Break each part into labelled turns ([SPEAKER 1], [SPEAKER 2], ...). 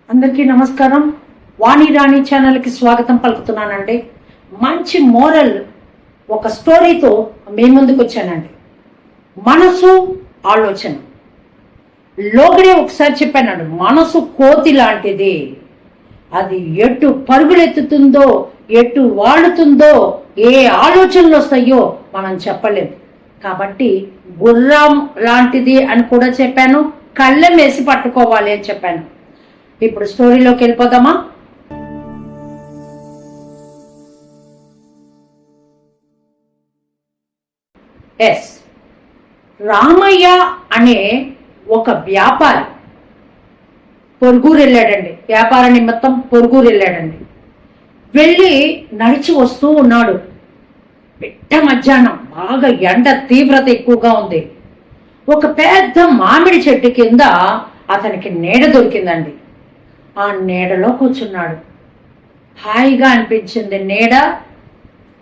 [SPEAKER 1] అందరికీ నమస్కారం. వాణి రాణి ఛానల్కి స్వాగతం పలుకుతున్నానండి. మంచి మోరల్ ఒక స్టోరీతో మీ ముందుకు వచ్చానండి. మనసు ఆలోచన. లోగడే ఒకసారి చెప్పానండి, మనసు కోతి లాంటిది. అది ఎటు పరుగులెత్తుతుందో, ఎటు వాడుతుందో, ఏ ఆలోచనలు వస్తాయో మనం చెప్పలేము. కాబట్టి గుర్రం లాంటిది అని కూడా చెప్పాను, కళ్ళెం వేసి పట్టుకోవాలి అని చెప్పాను. ఇప్పుడు స్టోరీలోకి వెళ్ళిపోదామా? ఎస్, రామయ్య అనే ఒక వ్యాపారి పొరుగురు వెళ్ళాడండి. వ్యాపార నిమిత్తం పొరుగురు వెళ్ళాడండి. వెళ్ళి నడిచి వస్తూ ఉన్నాడు. పిట్ట మధ్యాహ్నం బాగా ఎండ తీవ్రత ఎక్కువగా ఉంది. ఒక పెద్ద మామిడి చెట్టు కింద అతనికి నీడ దొరికిందండి. ఆ నీడలో కూర్చున్నాడు. హాయిగా అనిపించింది.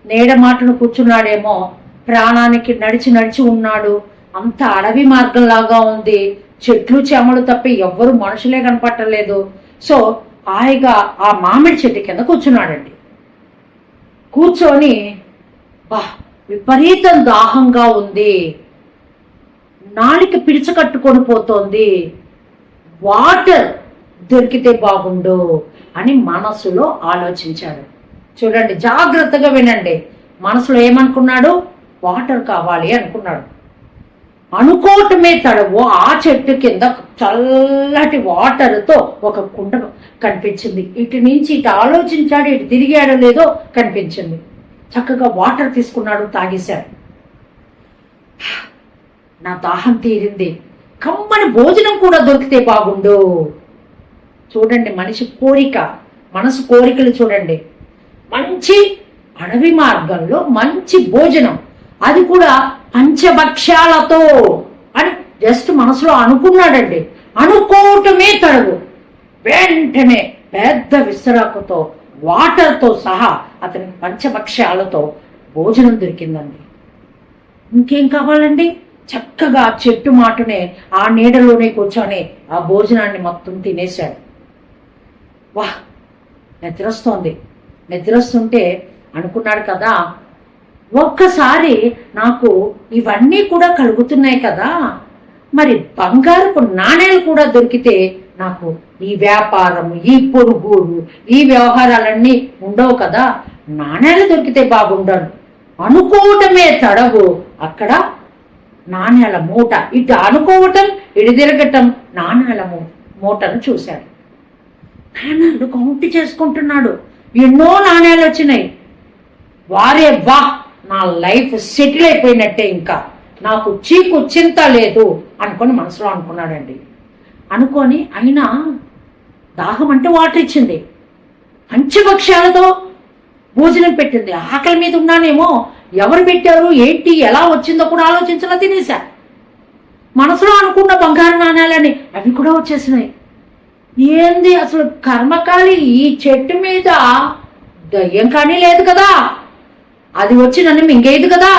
[SPEAKER 1] నీడ మాటను కూర్చున్నాడేమో, ప్రాణానికి నడిచి నడిచి ఉన్నాడు. అంత అడవి మార్గంలాగా ఉంది. చెట్లు చెమలు తప్ప ఎవ్వరు మనుషులే కనపట్టలేదు. సో హాయిగా ఆ మామిడి చెట్టు కింద కూర్చున్నాడండి. కూర్చొని విపరీతం దాహంగా ఉంది, నాలిక పిడిచకట్టుకొని పోతోంది, వాటర్ దొరికితే బాగుండు అని మనసులో ఆలోచించాడు. చూడండి, జాగ్రత్తగా వినండి. మనసులో ఏమనుకున్నాడు? వాటర్ కావాలి అనుకున్నాడు. అనుకోవటమే తడవు ఆ చెట్టు కింద చల్లటి వాటర్తో ఒక కుండ కనిపించింది. ఇటు నుంచి ఇటు ఆలోచించాడు, ఇటు తిరిగాడో లేదో కనిపించింది. చక్కగా వాటర్ తీసుకున్నాడు, తాగేశాడు. నా దాహం తీరింది, కమ్మని భోజనం కూడా దొరికితే బాగుండు. చూడండి, మనిషి కోరిక, మనసు కోరికలు చూడండి. మంచి అడవి మార్గంలో మంచి భోజనం, అది కూడా పంచభక్ష్యాలతో అని జస్ట్ మనసులో అనుకున్నాడండి. అనుకోవటమే తడవు. వెంటనే పెద్ద విస్తరాకుతో వాటర్తో సహా అతనికి పంచభక్ష్యాలతో భోజనం దొరికిందండి. ఇంకేం కావాలండి? చక్కగా చెట్టు మాటనే ఆ నీడలోనే కూర్చొని ఆ భోజనాన్ని మొత్తం తినేశాడు. వాహ్, నిద్రొస్తోంది. నిద్రొస్తుంటే అనుకున్నాడు కదా, ఒక్కసారి నాకు ఇవన్నీ కూడా కలుగుతున్నాయి కదా, మరి బంగారపు నాణేలు కూడా దొరికితే నాకు ఈ వ్యాపారం, ఈ పొరుగురు, ఈ వ్యవహారాలన్నీ ఉండవు కదా, నాణేలు దొరికితే బాగుండను అనుకోవటమే తడవు. అక్కడ నాణ్యాల మూట, ఇటు అనుకోవటం ఇటు తిరగటం, నాణ్యాల మూటను చూశాడు. నాణ్యాలు కౌంట్ చేసుకుంటున్నాడు. ఎన్నో నాణ్యాలు వచ్చినాయి. వారే వా, నా లైఫ్ సెటిల్ అయిపోయినట్టే, ఇంకా నాకు చీకు చింత లేదు అనుకొని మనసులో అనుకున్నాడండి. అనుకొని అయినా దాహం అంటే వాటర్ ఇచ్చింది, పంచభక్ష్యాలతో భోజనం పెట్టింది. ఆకలి మీద ఉన్నానేమో, ఎవరు పెట్టారు, ఏంటి, ఎలా వచ్చిందో కూడా ఆలోచించలా తినేశా. మనసులో అనుకున్న బంగారు నాణ్యాలని అవి కూడా వచ్చేసినాయి. ఏంది అసలు కర్మకాలి, ఈ చెట్టు మీద దయ్యం కానీ లేదు కదా, అది వచ్చి నన్ను మింగేది కదా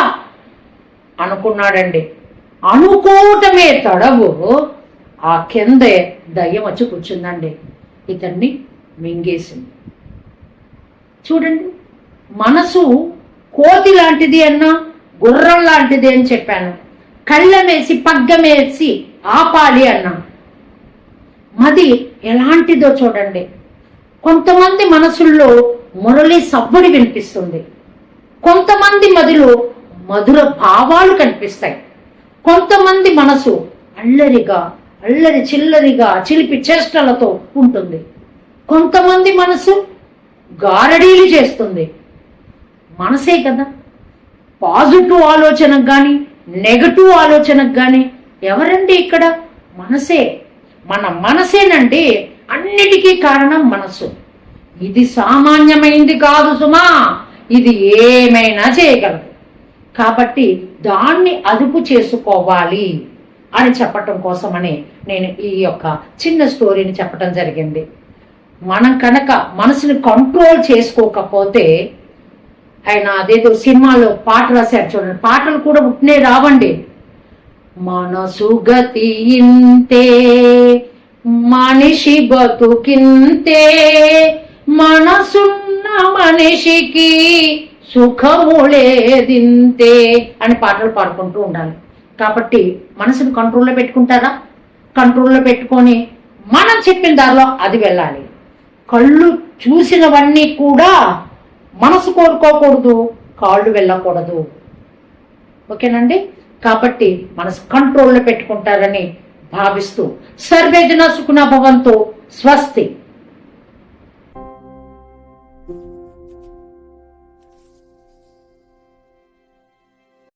[SPEAKER 1] అనుకున్నాడండి. అనుకోవటమే తడవు, ఆ కిందే దయ్యం వచ్చి కూర్చుందండి, ఇతన్ని మింగేసింది. చూడండి, మనసు కోతి లాంటిది అన్నా, గుర్రం లాంటిది అని చెప్పాను. కళ్ళమేసి పగ్గమేసి ఆపాలి అన్నా. మది ఎలాంటిదో చూడండి. కొంతమంది మనసుల్లో మురళి సవ్వడి వినిపిస్తుంది, కొంతమంది మదిలో మధుర భావాలు కనిపిస్తాయి. కొంతమంది మనసు అల్లరిగా, అల్లరి చిల్లరిగా, చిలిపి చేష్టలతో ఉంటుంది. కొంతమంది మనసు గారడీలు చేస్తుంది. మనసే కదా. పాజిటివ్ ఆలోచనకు కానీ నెగటివ్ ఆలోచనకు కానీ ఎవరండి ఇక్కడ? మనసే. మన మనసేనండి అన్నిటికీ కారణం మనసు. ఇది సామాన్యమైంది కాదు సుమా, ఇది ఏమైనా చేయగలదు. కాబట్టి దాన్ని అదుపు చేసుకోవాలి అని చెప్పటం కోసమని నేను ఈ యొక్క చిన్న స్టోరీని చెప్పటం జరిగింది. మనం కనుక మనసుని కంట్రోల్ చేసుకోకపోతే, ఆయన అదేదో సినిమాలో పాట రాశారు చూడండి, పాటలు కూడా ఉట్నే రావండి. మనసు గతి ఇంతే మనిషి బతుకింతే, మనసున్న మనిషికి సుఖములేదింతే అని పాటలు పాడుకుంటూ ఉండాలి. కాబట్టి మనసును కంట్రోల్లో పెట్టుకుంటారా? కంట్రోల్లో పెట్టుకొని మనం చెప్పిన దారిలో అది వెళ్ళాలి. కళ్ళు చూసినవన్నీ కూడా మనసు కోరుకోకూడదు, కాళ్ళు వెళ్ళకూడదు. ఓకేనండి? కాబట్టి మనసు కంట్రోల్లో పెట్టుకుంటారని భావిస్తూ సర్వేజన సుఖినో భవంతు. స్వస్తి.